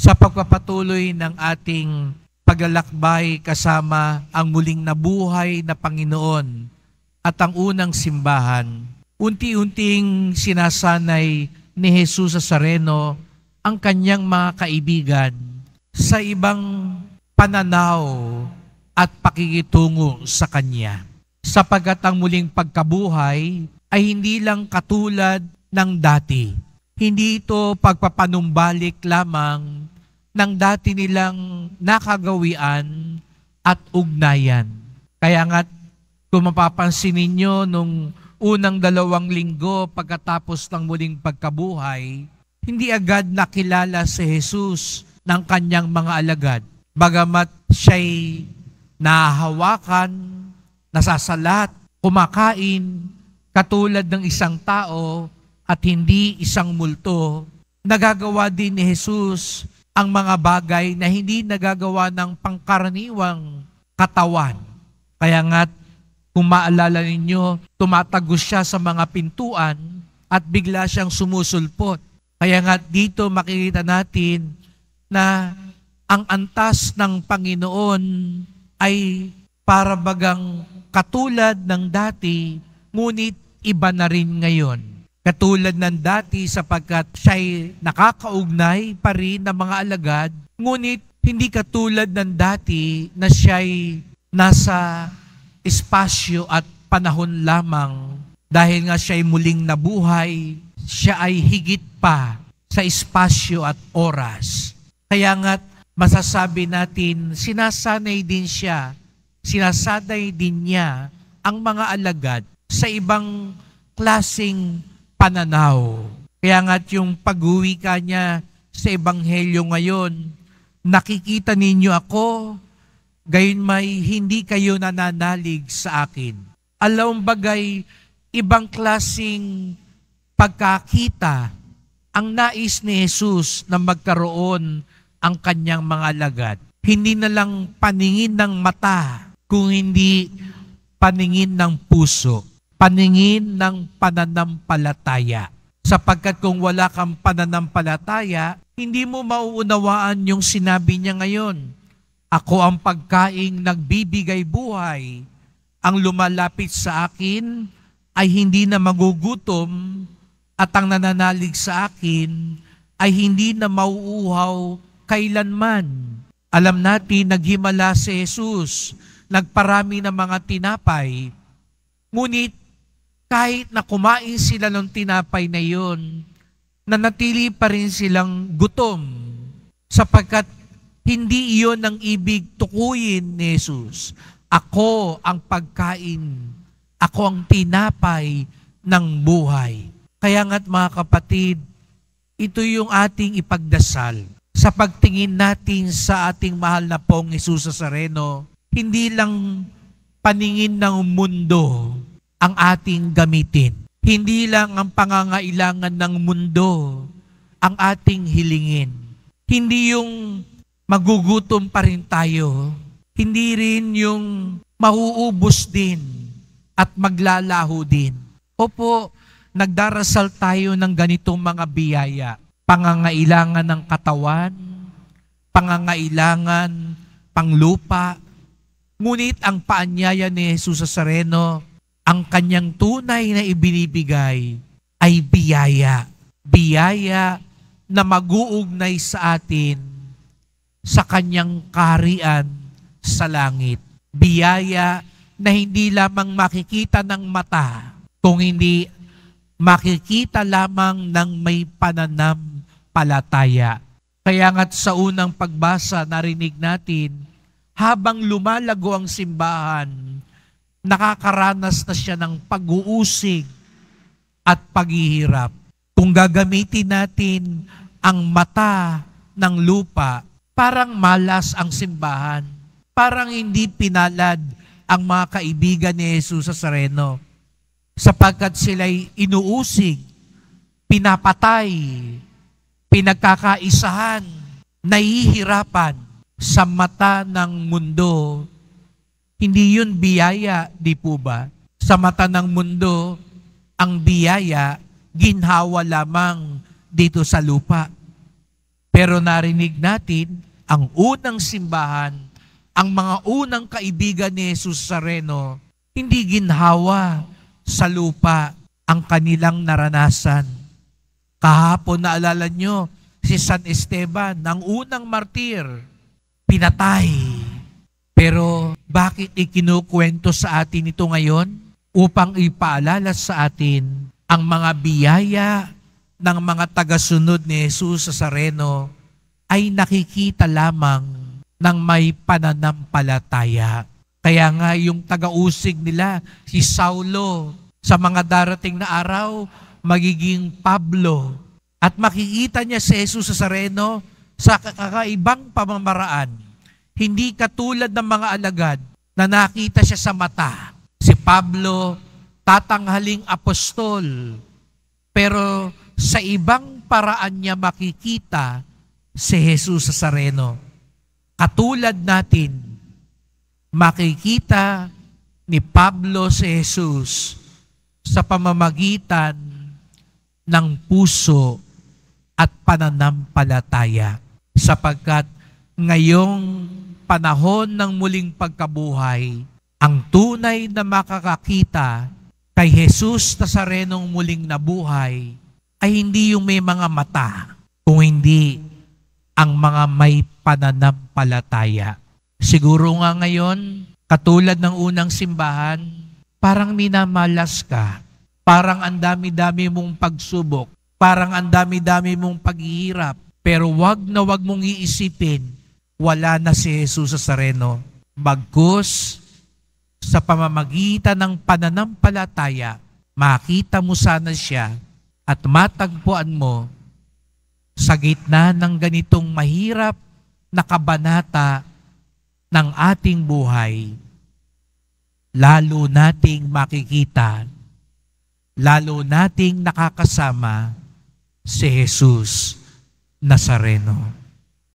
sa pagpapatuloy ng ating paglalakbay kasama ang muling nabuhay na Panginoon at ang unang simbahan. Unti-unting sinasanay ni Jesus Nazareno ang kanyang mga kaibigan sa ibang pananaw at pakikitungo sa Kanya. Sapagkat ang muling pagkabuhay ay hindi lang katulad ng dati. Hindi ito pagpapanumbalik lamang ng dati nilang nakagawian at ugnayan. Kaya nga, kung mapapansin ninyo nung unang 2 linggo pagkatapos ng muling pagkabuhay, hindi agad nakilala si Jesus ng kanyang mga alagad. Bagamat siya'y nahahawakan, nasasalat, kumakain, katulad ng isang tao at hindi isang multo, nagagawa din ni Jesus ang mga bagay na hindi nagagawa ng pangkaraniwang katawan. Kaya nga, kung maalala ninyo, tumatagos siya sa mga pintuan at bigla siyang sumusulpot. Kaya nga dito makikita natin na ang antas ng Panginoon ay para bagang katulad ng dati, ngunit iba na rin ngayon. Katulad ng dati sapagkat siya'y nakakaugnay pa rin ng mga alagad, ngunit hindi katulad ng dati na siya'y nasa espasyo at panahon lamang. Dahil nga siya'y muling nabuhay, siya ay higit pa sa espasyo at oras. Kaya nga masasabi natin, sinasanay din niya ang mga alagad sa ibang klaseng pananaw. Kaya nga yung pag-uwi ka niya sa Ebanghelyo ngayon, nakikita ninyo ako, gayon may hindi kayo nananalig sa akin. Alawang bagay, ibang klaseng pagkakita ang nais ni Jesus na magkaroon ang kanyang mga alagad. Hindi na lang paningin ng mata, kung hindi paningin ng puso, paningin ng pananampalataya. Sapagkat kung wala kang pananampalataya, hindi mo mauunawaan yung sinabi niya ngayon. Ako ang pagkaing nagbibigay buhay. Ang lumalapit sa akin ay hindi na magugutom at ang nananalig sa akin ay hindi na mauuhaw kailanman. Alam natin, naghimala si Jesus, nagparami ng mga tinapay. Ngunit kahit na kumain sila ng tinapay na iyon, nanatili pa rin silang gutom sapagkat hindi iyon ang ibig tukuyin ni Jesus. Ako ang pagkain, ako ang tinapay ng buhay. Kaya nga't mga kapatid, ito yung ating ipagdasal. Sa pagtingin natin sa ating mahal na pong Jesus Nazareno, hindi lang paningin ng mundo ang ating gamitin. Hindi lang ang pangangailangan ng mundo ang ating hilingin. Hindi yung magugutom pa rin tayo. Hindi rin yung mauubos din at maglalaho din. Opo, nagdarasal tayo ng ganitong mga biyaya. Pangangailangan ng katawan, pangangailangan panglupa. Ngunit ang paanyaya ni Jesus Nazareno, ang kanyang tunay na ibinibigay ay biyaya. Biyaya na mag-uugnay sa atin sa kanyang kaharian sa langit. Biyaya na hindi lamang makikita ng mata, kung hindi makikita lamang ng may pananampalataya. Kaya nga't sa unang pagbasa, narinig natin, habang lumalago ang simbahan, nakakaranas na siya ng pag-uusig at paghihirap. Kung gagamitin natin ang mata ng lupa, parang malas ang simbahan. Parang hindi pinalad ang mga kaibigan ni Jesus Nazareno sapagkat sila'y inuusig, pinapatay, pinagkakaisahan, nahihirapan sa mata ng mundo. Hindi yun biyaya, di po ba? Sa mata ng mundo, ang biyaya, ginhawa lamang dito sa lupa. Pero narinig natin ang unang simbahan, ang mga unang kaibigan ni Jesus Nazareno, hindi ginhawa sa lupa ang kanilang naranasan. Kahapon naalala nyo, si San Esteban, ang unang martir, pinatay. Pero bakit ikinukwento sa atin ito ngayon? Upang ipaalala sa atin ang mga biyaya ng mga tagasunod ni Jesus Nazareno ay nakikita lamang ng may pananampalataya. Kaya nga yung taga-usig nila, si Saulo, sa mga darating na araw, magiging Pablo. At makikita niya si Jesus Nazareno sa kakaibang pamamaraan. Hindi katulad ng mga alagad na nakita siya sa mata. Si Pablo, tatanghaling apostol. Pero sa ibang paraan niya makikita si Jesus Nazareno. Katulad natin, makikita ni Pablo si Jesus sa pamamagitan ng puso at pananampalataya. Sapagkat ngayong panahon ng muling pagkabuhay, ang tunay na makakakita kay Jesus Nazarenong muling nabuhay ay hindi yung may mga mata, kung hindi ang mga may pananampalataya. Siguro nga ngayon, katulad ng unang simbahan, parang minamalas ka, parang ang dami-dami mong pagsubok, parang ang dami-dami mong paghihirap, pero wag na wag mong iisipin, wala na si Jesus Nazareno. Bagkus, sa pamamagitan ng pananampalataya, makita mo sana siya at matagpuan mo sa gitna ng ganitong mahirap na kabanata ng ating buhay. Lalo nating makikita, lalo nating nakakasama si Jesus Nazareno.